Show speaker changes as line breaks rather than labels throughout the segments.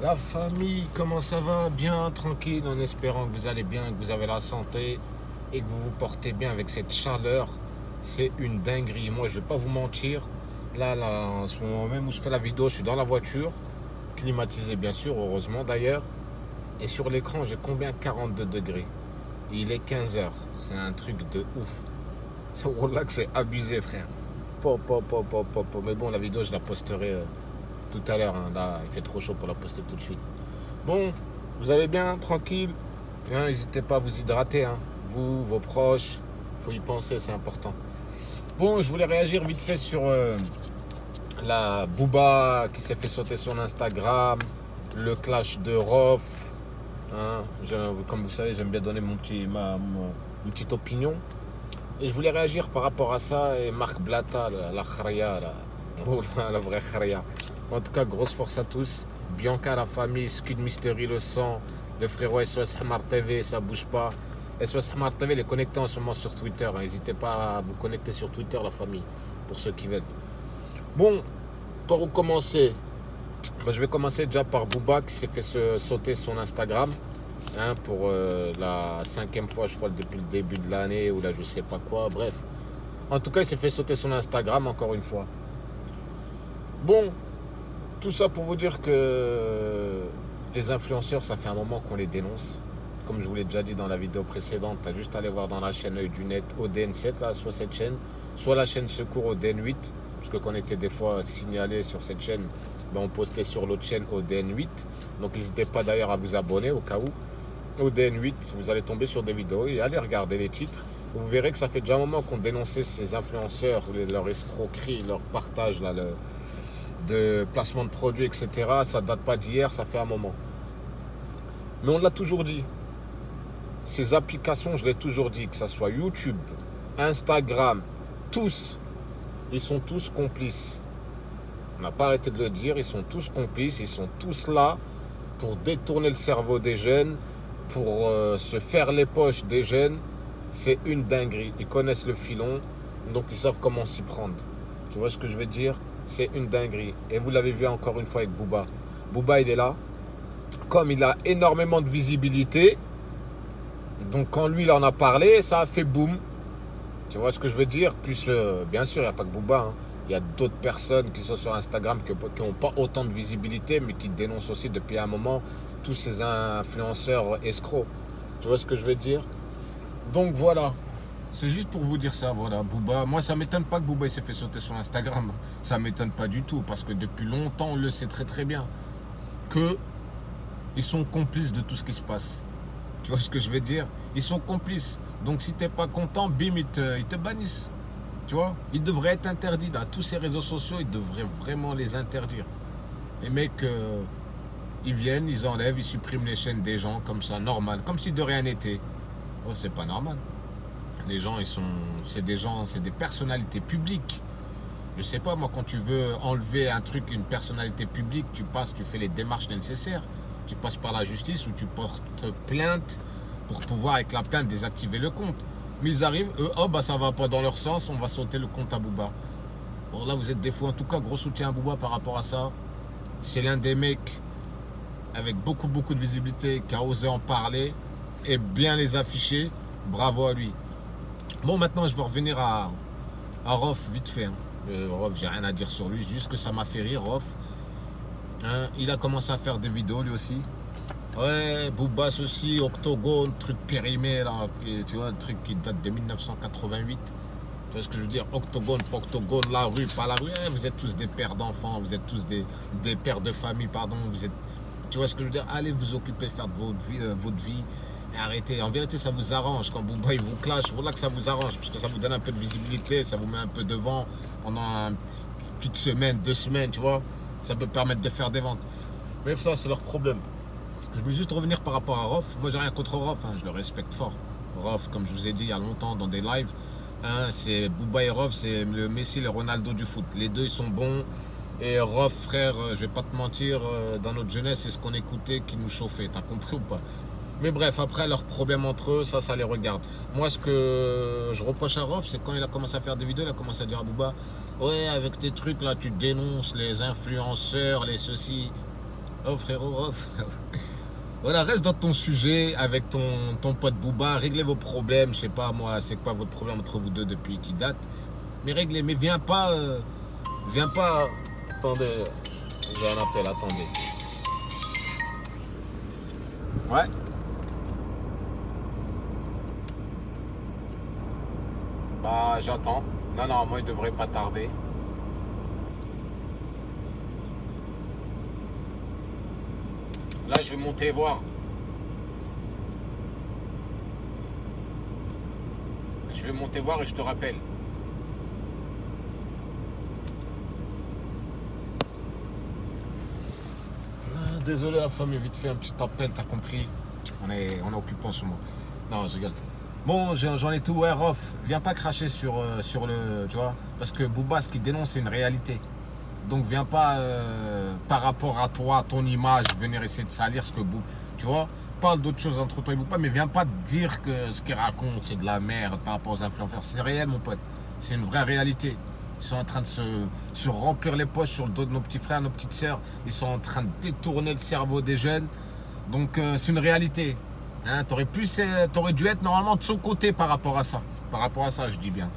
La famille, comment ça va? Bien, tranquille, en espérant que vous allez bien, que vous avez la santé et que vous vous portez bien avec cette chaleur. C'est une dinguerie. Moi, je vais pas vous mentir. Là, en ce moment même où je fais la vidéo, je suis dans la voiture, climatisée bien sûr, heureusement d'ailleurs. Et sur l'écran, j'ai combien? 42 degrés. Et il est 15 heures. C'est un truc de ouf. Wallah que c'est abusé, frère. Pop, pop, pop, pop, pop, pop. Mais bon, la vidéo, je la posterai tout à l'heure, hein. Là, il fait trop chaud pour la poster tout de suite. Bon, vous allez bien, tranquille. Hein, n'hésitez pas à vous hydrater, hein. Vous, vos proches, faut y penser, c'est important. Bon, je voulais réagir vite fait sur la Booba qui s'est fait sauter son Instagram, le clash de Rof. Hein. Comme vous savez, j'aime bien donner mon petite opinion. Et je voulais réagir par rapport à ça. Et Marc Blatta, la Kharia, oh, la vraie Kharia. En tout cas, grosse force à tous. Bianca, la famille, Scud Mystery, le sang, le frérot SOS Hamar TV, ça bouge pas. SOS Hamar TV, les connectés en ce moment sur Twitter. N'hésitez pas à vous connecter sur Twitter, la famille, pour ceux qui veulent. Bon, pour vous commencer, je vais commencer déjà par Booba qui s'est fait sauter son Instagram. Hein, pour la 5e fois, je crois, depuis le début de l'année, ou là, je sais pas quoi, bref. En tout cas, il s'est fait sauter son Instagram, encore une fois. Bon, tout ça pour vous dire que les influenceurs, ça fait un moment qu'on les dénonce. Comme je vous l'ai déjà dit dans la vidéo précédente, t'as juste à aller voir dans la chaîne Oeil du Net, ODN7, là, soit cette chaîne, soit la chaîne Secours ODN8, parce que qu'on était des fois signalé sur cette chaîne, ben on postait sur l'autre chaîne ODN8. Donc n'hésitez pas d'ailleurs à vous abonner au cas où. ODN8, vous allez tomber sur des vidéos et allez regarder les titres. Vous verrez que ça fait déjà un moment qu'on dénonçait ces influenceurs, leur escroquerie, leur partage là, de placement de produits, etc. Ça date pas d'hier, ça fait un moment. Mais on l'a toujours dit. Ces applications, je l'ai toujours dit, que ce soit YouTube, Instagram, tous, ils sont tous complices. On n'a pas arrêté de le dire, ils sont tous complices, ils sont tous là pour détourner le cerveau des jeunes, pour se faire les poches des jeunes. C'est une dinguerie. Ils connaissent le filon, donc ils savent comment s'y prendre. Tu vois ce que je veux dire? C'est une dinguerie. Et vous l'avez vu encore une fois avec Booba. Booba, il est là. Comme il a énormément de visibilité, donc quand lui, il en a parlé, ça a fait boum. Tu vois ce que je veux dire? Plus, bien sûr, il n'y a pas que Booba, hein. Il y a d'autres personnes qui sont sur Instagram qui n'ont pas autant de visibilité, mais qui dénoncent aussi depuis un moment tous ces influenceurs escrocs. Tu vois ce que je veux dire? Donc voilà. C'est juste pour vous dire ça, voilà. Booba, moi ça m'étonne pas que Booba il s'est fait sauter sur Instagram. Ça m'étonne pas du tout, parce que depuis longtemps, on le sait très très bien. Que ils sont complices de tout ce qui se passe. Tu vois ce que je veux dire? Ils sont complices. Donc si t'es pas content, bim, ils te bannissent. Tu vois? Ils devraient être interdits là. Tous ces réseaux sociaux, ils devraient vraiment les interdire. Les mecs, ils viennent, ils enlèvent, ils suppriment les chaînes des gens comme ça, normal. Comme si de rien n'était. Oh, c'est pas normal. Les gens, c'est des gens, c'est des personnalités publiques. Je sais pas, moi, quand tu veux enlever un truc, une personnalité publique, tu fais les démarches nécessaires. Tu passes par la justice ou tu portes plainte pour pouvoir, avec la plainte, désactiver le compte. Mais ils arrivent, eux, oh, bah ça va pas dans leur sens, on va sauter le compte à Booba. Bon, là, vous êtes des fous. En tout cas, gros soutien à Booba par rapport à ça. C'est l'un des mecs avec beaucoup, beaucoup de visibilité qui a osé en parler et bien les afficher. Bravo à lui. Bon, maintenant, je vais revenir à Rof, vite fait. Hein. Rof, j'ai rien à dire sur lui, juste que ça m'a fait rire, Rof. Hein, il a commencé à faire des vidéos, lui aussi. Ouais, Booba aussi, Octogone, truc périmé, là, tu vois, un truc qui date de 1988. Tu vois ce que je veux dire? Octogone, pas octogone, la rue, pas la rue. Vous êtes tous des pères d'enfants, vous êtes tous des pères de famille, pardon. Vous êtes, tu vois ce que je veux dire? Allez vous occuper, faire de votre vie. Et arrêtez. En vérité, ça vous arrange. Quand Booba il vous clash, voilà que ça vous arrange. Parce que ça vous donne un peu de visibilité, ça vous met un peu devant pendant une petite semaine, 2 semaines, tu vois. Ça peut permettre de faire des ventes. Bref, ça, c'est leur problème. Je voulais juste revenir par rapport à Rof. Moi, j'ai rien contre Rof, hein, je le respecte fort. Rof, comme je vous ai dit il y a longtemps dans des lives, hein, c'est Booba et Rof, c'est le Messi et le Ronaldo du foot. Les deux, ils sont bons. Et Rof, frère, je vais pas te mentir, dans notre jeunesse, c'est ce qu'on écoutait qui nous chauffait. T'as compris ou pas? Mais bref, après, leurs problèmes entre eux, ça les regarde. Moi, ce que je reproche à Rof, c'est quand il a commencé à faire des vidéos, il a commencé à dire à Booba, ouais, avec tes trucs là, tu dénonces les influenceurs, les ceci. Oh frérot, oh frérot. Voilà, reste dans ton sujet avec ton pote Booba, réglez vos problèmes, je sais pas moi, c'est quoi votre problème entre vous deux depuis qui date. Mais réglez, mais viens pas, attendez, j'ai un appel, attendez. Ouais. Bah j'attends. Non, non, moi il devrait pas tarder. Là je vais monter voir. Je vais monter voir et je te rappelle. Désolé la famille, vite fait un petit appel, t'as compris. On est occupé en ce moment. Non, je rigole. Bon, j'en ai tout, ouais, Rof. Viens pas cracher sur le. Tu vois. Parce que Booba, ce qu'il dénonce, c'est une réalité. Donc viens pas par rapport à toi, ton image, venir essayer de salir ce que Booba. Tu vois. Parle d'autres choses entre toi et Booba, mais viens pas dire que ce qu'il raconte, c'est de la merde par rapport aux influenceurs. C'est réel, mon pote. C'est une vraie réalité. Ils sont en train de se remplir les poches sur le dos de nos petits frères, nos petites sœurs. Ils sont en train de détourner le cerveau des jeunes. Donc c'est une réalité. Hein, t'aurais dû être normalement de son côté par rapport à ça. Par rapport à ça, je dis bien.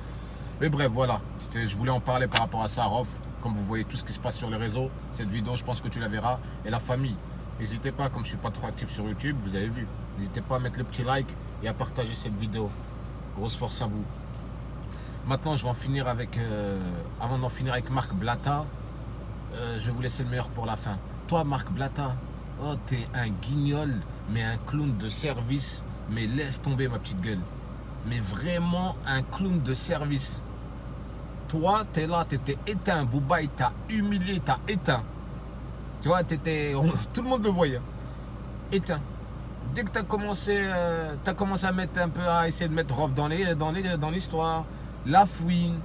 Mais bref, voilà. Je voulais en parler par rapport à ça, Rof. Comme vous voyez tout ce qui se passe sur les réseaux, cette vidéo, je pense que tu la verras. Et la famille, n'hésitez pas, comme je ne suis pas trop actif sur YouTube, vous avez vu. N'hésitez pas à mettre le petit like et à partager cette vidéo. Grosse force à vous. Maintenant, je vais en finir avec, avant d'en finir avec Marc Blatta, je vais vous laisser le meilleur pour la fin. Toi, Marc Blatta, oh, t'es un guignol, mais un clown de service. Mais laisse tomber, ma petite gueule. Mais vraiment un clown de service. Toi, t'es là, t'étais éteint. Booba, il t'a humilié, t'as éteint. Tu vois, tout le monde le voyait. Éteint. Dès que t'as commencé à mettre un peu, à essayer de mettre Rof dans l'histoire. La fouine.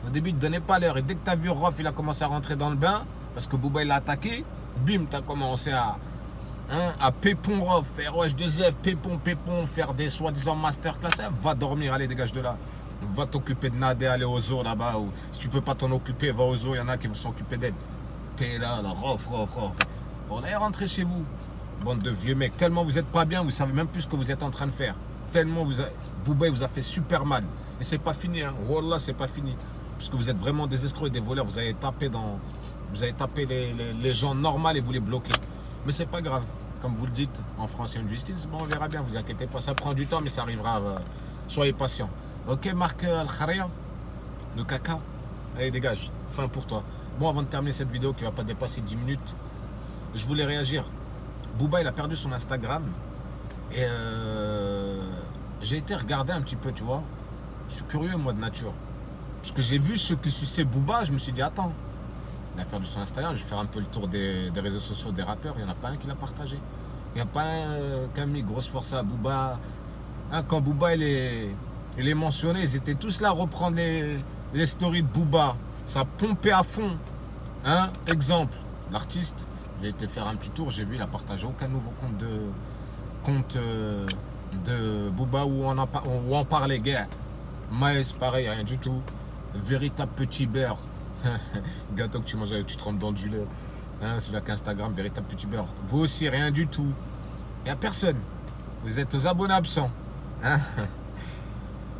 Au début, il ne te donnait pas l'heure. Et dès que tu as vu Rof, il a commencé à rentrer dans le bain, parce que Booba, il l'a attaqué, bim, tu as commencé à pépon Rof, faire H2F, pépon, faire des soi-disant masterclass. Va dormir, allez, dégage de là. Va t'occuper de Nadé, aller au zoo là-bas. Ou, si tu peux pas t'en occuper, va au zoo, il y en a qui vont s'occuper d'elle. T'es là, Rof. Bon, allez, rentrez chez vous. Bande de vieux mecs. Tellement vous n'êtes pas bien, vous savez même plus ce que vous êtes en train de faire. Tellement Booba, il vous a fait super mal. Et c'est pas fini, hein. Wallah, c'est pas fini. Parce que vous êtes vraiment des escrocs et des voleurs. Vous avez tapé les gens normaux et vous les bloquez. Mais c'est pas grave. Comme vous le dites, en France, il y a une justice. Bon, on verra bien, vous inquiétez pas. Ça prend du temps, mais ça arrivera. Soyez patient. Ok, Marc Al-Kharia, le caca. Allez, dégage. Fin pour toi. Bon, avant de terminer cette vidéo qui va pas dépasser 10 minutes, je voulais réagir. Booba, il a perdu son Instagram. Et j'ai été regarder un petit peu, tu vois. Je suis curieux, moi, de nature. Parce que j'ai vu ceux qui suçaient Booba, je me suis dit, attends, il a perdu son Instagram, je vais faire un peu le tour des réseaux sociaux des rappeurs. Il n'y en a pas un qui l'a partagé. Il n'y a pas un qui a mis grosse force à Booba. Hein, quand Booba, il est mentionné, ils étaient tous là à reprendre les stories de Booba. Ça pompait à fond. Hein, exemple, l'artiste, j'ai été faire un petit tour, j'ai vu, il n'a partagé aucun nouveau compte de Booba où on parlait guerre. Maës, pareil, rien du tout. Véritable petit beurre. Gâteau que tu manges, tu trempes dans du lait. Hein, celui-là qu'Instagram, véritable petit beurre. Vous aussi, rien du tout. Il n'y a personne. Vous êtes aux abonnés absents. Hein.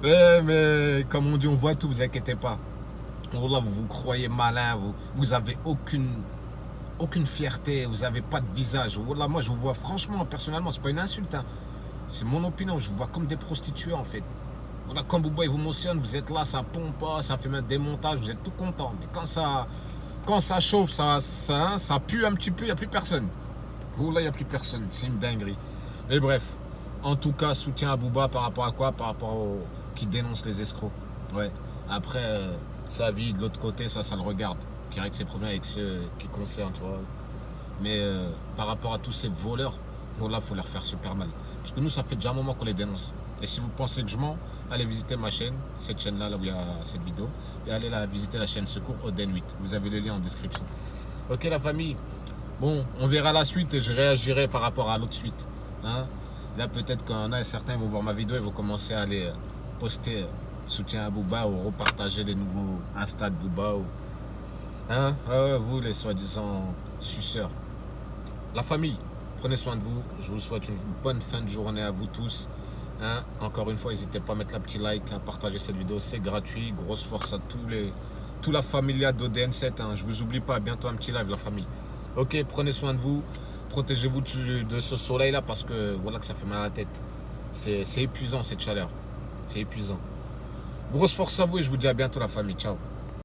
Mais comme on dit, on voit tout, vous inquiétez pas. Là, vous vous croyez malin, vous avez aucune fierté, vous n'avez pas de visage. Là, moi, je vous vois franchement, personnellement, c'est pas une insulte. Hein. C'est mon opinion, je vous vois comme des prostituées en fait. Voilà, quand Booba il vous mentionne, vous êtes là, ça pompe pas, ça fait même des montages, vous êtes tout content. Mais quand ça chauffe, ça pue un petit peu, il n'y a plus personne. Là, il n'y a plus personne, c'est une dinguerie. Mais bref, en tout cas, soutien à Booba par rapport à quoi? Par rapport aux qui dénoncent les escrocs. Ouais. Après, sa vie de l'autre côté, ça le regarde. Qui règle ses problèmes avec ceux qui concernent, tu vois. Mais par rapport à tous ces voleurs, là, il faut leur faire super mal. Parce que nous, ça fait déjà un moment qu'on les dénonce. Et si vous pensez que je mens, allez visiter ma chaîne, cette chaîne-là, là où il y a cette vidéo. Et allez visiter la chaîne Secours Oden 8. Vous avez le lien en description. Ok, la famille. Bon, on verra la suite et je réagirai par rapport à l'autre suite. Hein? Là, peut-être qu'il y en a certains vont voir ma vidéo et vont commencer à aller poster soutien à Booba ou repartager les nouveaux Insta de Booba. Hein? Vous, les soi-disant suceurs. La famille, prenez soin de vous. Je vous souhaite une bonne fin de journée à vous tous. Hein, encore une fois, n'hésitez pas à mettre la petite like, à partager cette vidéo, c'est gratuit. Grosse force à toute la familia d'ODN7. Hein. Je vous oublie pas, bientôt un petit live, la famille. Ok, prenez soin de vous. Protégez-vous de ce soleil-là parce que voilà que ça fait mal à la tête. C'est épuisant cette chaleur. C'est épuisant. Grosse force à vous et je vous dis à bientôt la famille. Ciao.